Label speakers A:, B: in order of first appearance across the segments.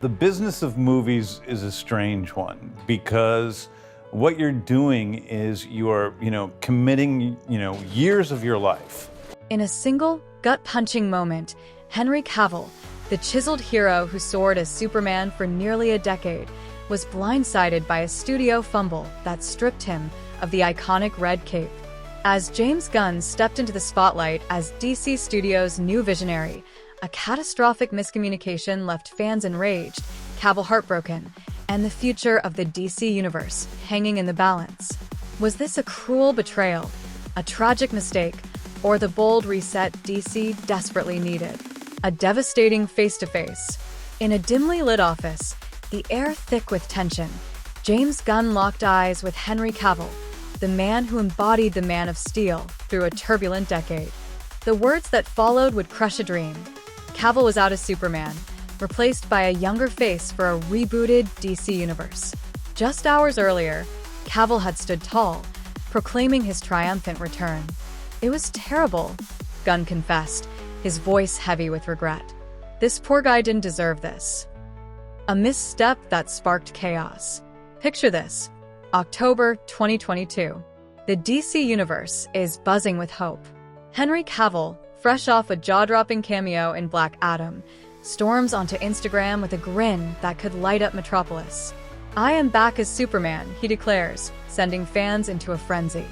A: The business of movies is a strange one because what you're doing is you're, committing, years of your life.
B: In a single, gut-punching moment, Henry Cavill, the chiseled hero who soared as Superman for nearly a decade, was blindsided by a studio fumble that stripped him of the iconic red cape. As James Gunn stepped into the spotlight as DC Studios' new visionary, a catastrophic miscommunication left fans enraged, Cavill heartbroken, and the future of the DC universe hanging in the balance. Was this a cruel betrayal, a tragic mistake, or the bold reset DC desperately needed? A devastating face-to-face. In a dimly lit office, the air thick with tension, James Gunn locked eyes with Henry Cavill, the man who embodied the Man of Steel through a turbulent decade. The words that followed would crush a dream. Cavill was out as Superman, replaced by a younger face for a rebooted DC universe. Just hours earlier, Cavill had stood tall, proclaiming his triumphant return. "It was terrible," Gunn confessed, his voice heavy with regret. "This poor guy didn't deserve this." A misstep that sparked chaos. Picture this. October 2022. The DC universe is buzzing with hope. Henry Cavill, fresh off a jaw-dropping cameo in Black Adam, storms onto Instagram with a grin that could light up Metropolis. "I am back as Superman," he declares, sending fans into a frenzy.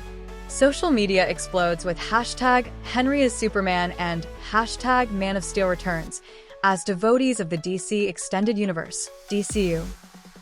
B: Social media explodes with hashtag Henry is Superman and hashtag Man of Steel returns, as devotees of the DC Extended Universe, DCU,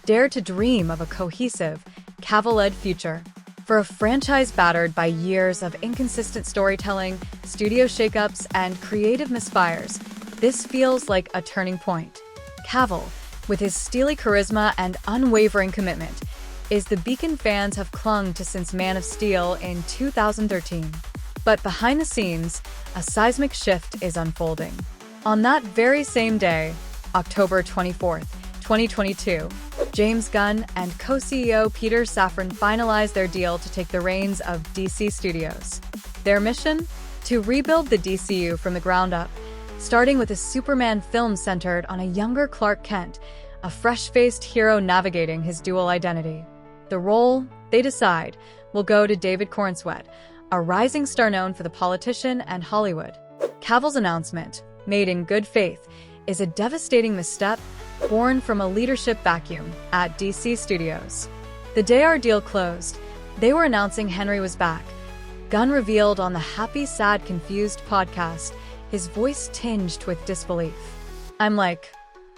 B: dare to dream of a cohesive, Cavill-led future. For a franchise battered by years of inconsistent storytelling, studio shakeups, and creative misfires, this feels like a turning point. Cavill, with his steely charisma and unwavering commitment, is the beacon fans have clung to since Man of Steel in 2013. But behind the scenes, a seismic shift is unfolding. On that very same day, October 24th, 2022, James Gunn and co-CEO Peter Safran finalized their deal to take the reins of DC Studios. Their mission? To rebuild the DCU from the ground up, starting with a Superman film centered on a younger Clark Kent, a fresh-faced hero navigating his dual identity. The role, they decide, will go to David Corenswet, a rising star known for The Politician and Hollywood. Cavill's announcement, made in good faith, is a devastating misstep born from a leadership vacuum at DC Studios. The day our deal closed, they were announcing Henry was back. Gunn revealed on the Happy, Sad, Confused podcast, his voice tinged with disbelief. "I'm like,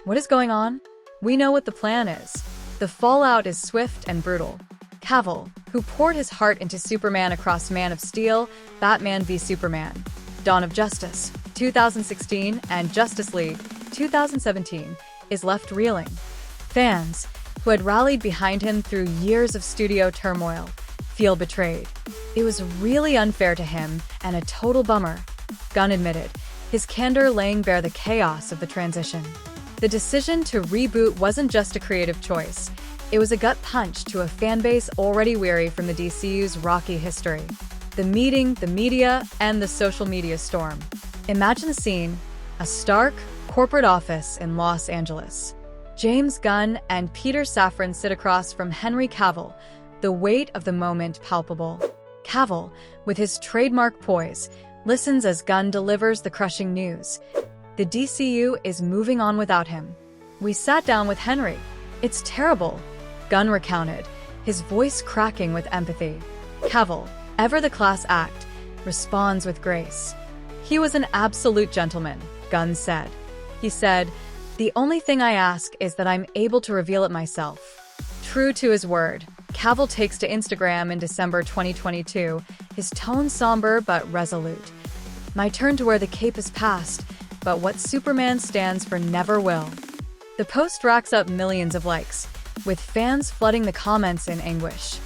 B: what is going on? We know what the plan is. The fallout is swift and brutal." Cavill, who poured his heart into Superman across Man of Steel, Batman v Superman, Dawn of Justice, 2016, and Justice League, 2017, is left reeling. Fans, who had rallied behind him through years of studio turmoil, feel betrayed. "It was really unfair to him and a total bummer," Gunn admitted, his candor laying bare the chaos of the transition. The decision to reboot wasn't just a creative choice. It was a gut punch to a fanbase already weary from the DCU's rocky history. The meeting, the media, and the social media storm. Imagine the scene: a stark, corporate office in Los Angeles. James Gunn and Peter Safran sit across from Henry Cavill, the weight of the moment palpable. Cavill, with his trademark poise, listens as Gunn delivers the crushing news. The DCU is moving on without him. "We sat down with Henry. It's terrible," Gunn recounted, his voice cracking with empathy. Cavill, ever the class act, responds with grace. "He was an absolute gentleman," Gunn said. He said, "The only thing I ask is that I'm able to reveal it myself." True to his word, Cavill takes to Instagram in December 2022, his tone somber but resolute. "My turn to wear the cape is past, but what Superman stands for never will." The post racks up millions of likes, with fans flooding the comments in anguish.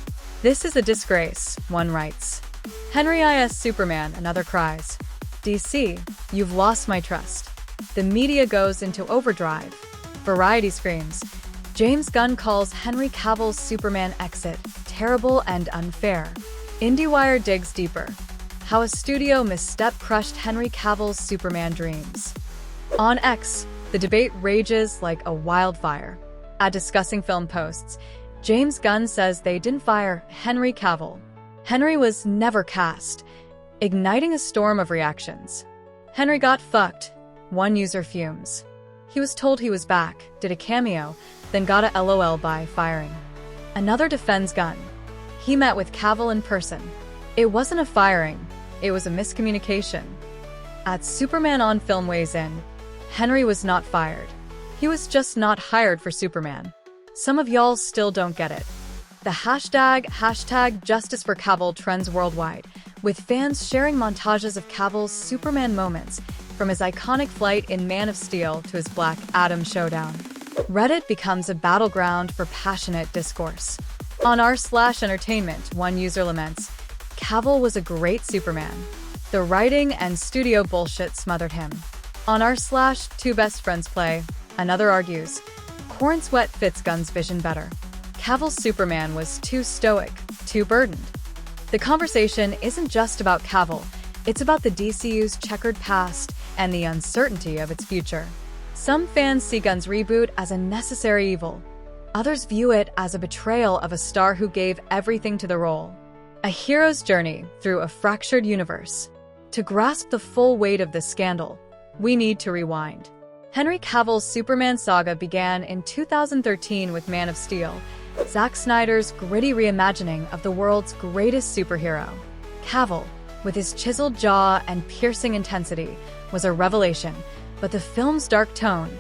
B: "This is a disgrace," one writes. "Henry is Superman," another cries. "DC, you've lost my trust." The media goes into overdrive. Variety screams. James Gunn calls Henry Cavill's Superman exit terrible and unfair. IndieWire digs deeper. How a studio misstep crushed Henry Cavill's Superman dreams. On X, The debate rages like a wildfire. At Discussing Film Posts, James Gunn says they didn't fire Henry Cavill. Henry was never cast, igniting a storm of reactions. Henry got fucked. One user fumes. He was told he was back, did a cameo, then got a LOL by firing. Another defends Gunn. He met with Cavill in person. It wasn't a firing, it was a miscommunication. At Superman on Film weighs in, Henry was not fired. He was just not hired for Superman. Some of y'all still don't get it. The hashtag Justice for Cavill trends worldwide, with fans sharing montages of Cavill's Superman moments, from his iconic flight in Man of Steel to his Black Adam showdown. Reddit becomes a battleground for passionate discourse. On r/entertainment, one user laments, Cavill was a great Superman. The writing and studio bullshit smothered him. On r/2bestfriendsplay, another argues, Corenswet fits Gunn's vision better. Cavill's Superman was too stoic, too burdened. The conversation isn't just about Cavill, it's about the DCU's checkered past and the uncertainty of its future. Some fans see Gunn's reboot as a necessary evil. Others view it as a betrayal of a star who gave everything to the role. A hero's journey through a fractured universe. To grasp the full weight of this scandal, we need to rewind. Henry Cavill's Superman saga began in 2013 with Man of Steel, Zack Snyder's gritty reimagining of the world's greatest superhero. Cavill, with his chiseled jaw and piercing intensity, was a revelation, but the film's dark tone,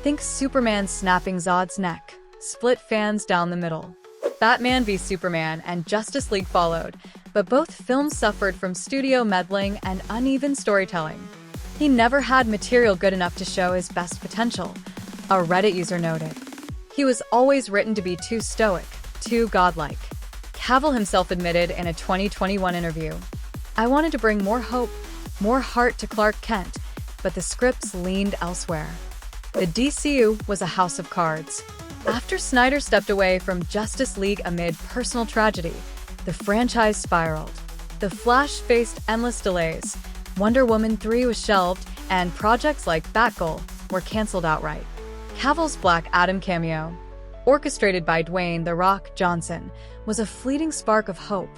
B: think Superman snapping Zod's neck, split fans down the middle. Batman v Superman and Justice League followed, but both films suffered from studio meddling and uneven storytelling. He never had material good enough to show his best potential, a Reddit user noted. He was always written to be too stoic, too godlike. Cavill himself admitted in a 2021 interview, "I wanted to bring more hope, more heart to Clark Kent, but the scripts leaned elsewhere." The DCU was a house of cards. After Snyder stepped away from Justice League amid personal tragedy, the franchise spiraled. The Flash faced endless delays, Wonder Woman 3 was shelved, and projects like Batgirl were canceled outright. Cavill's Black Adam cameo, orchestrated by Dwayne "The Rock" Johnson, was a fleeting spark of hope,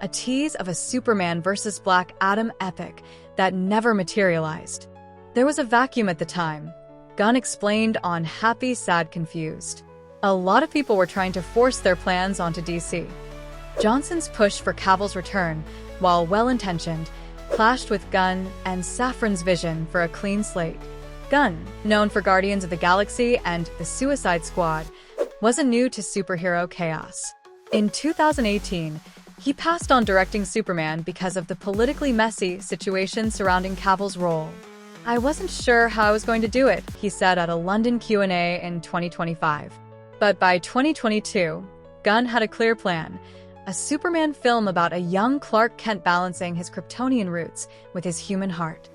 B: a tease of a Superman vs. Black Adam epic that never materialized. There was a vacuum at the time, Gunn explained on Happy, Sad, Confused. A lot of people were trying to force their plans onto DC. Johnson's push for Cavill's return, while well-intentioned, clashed with Gunn and Safran's vision for a clean slate. Gunn, known for Guardians of the Galaxy and The Suicide Squad, wasn't new to superhero chaos. In 2018, he passed on directing Superman because of the politically messy situation surrounding Cavill's role. "I wasn't sure how I was going to do it," he said at a London Q&A in 2025. But by 2022, Gunn had a clear plan, a Superman film about a young Clark Kent balancing his Kryptonian roots with his human heart.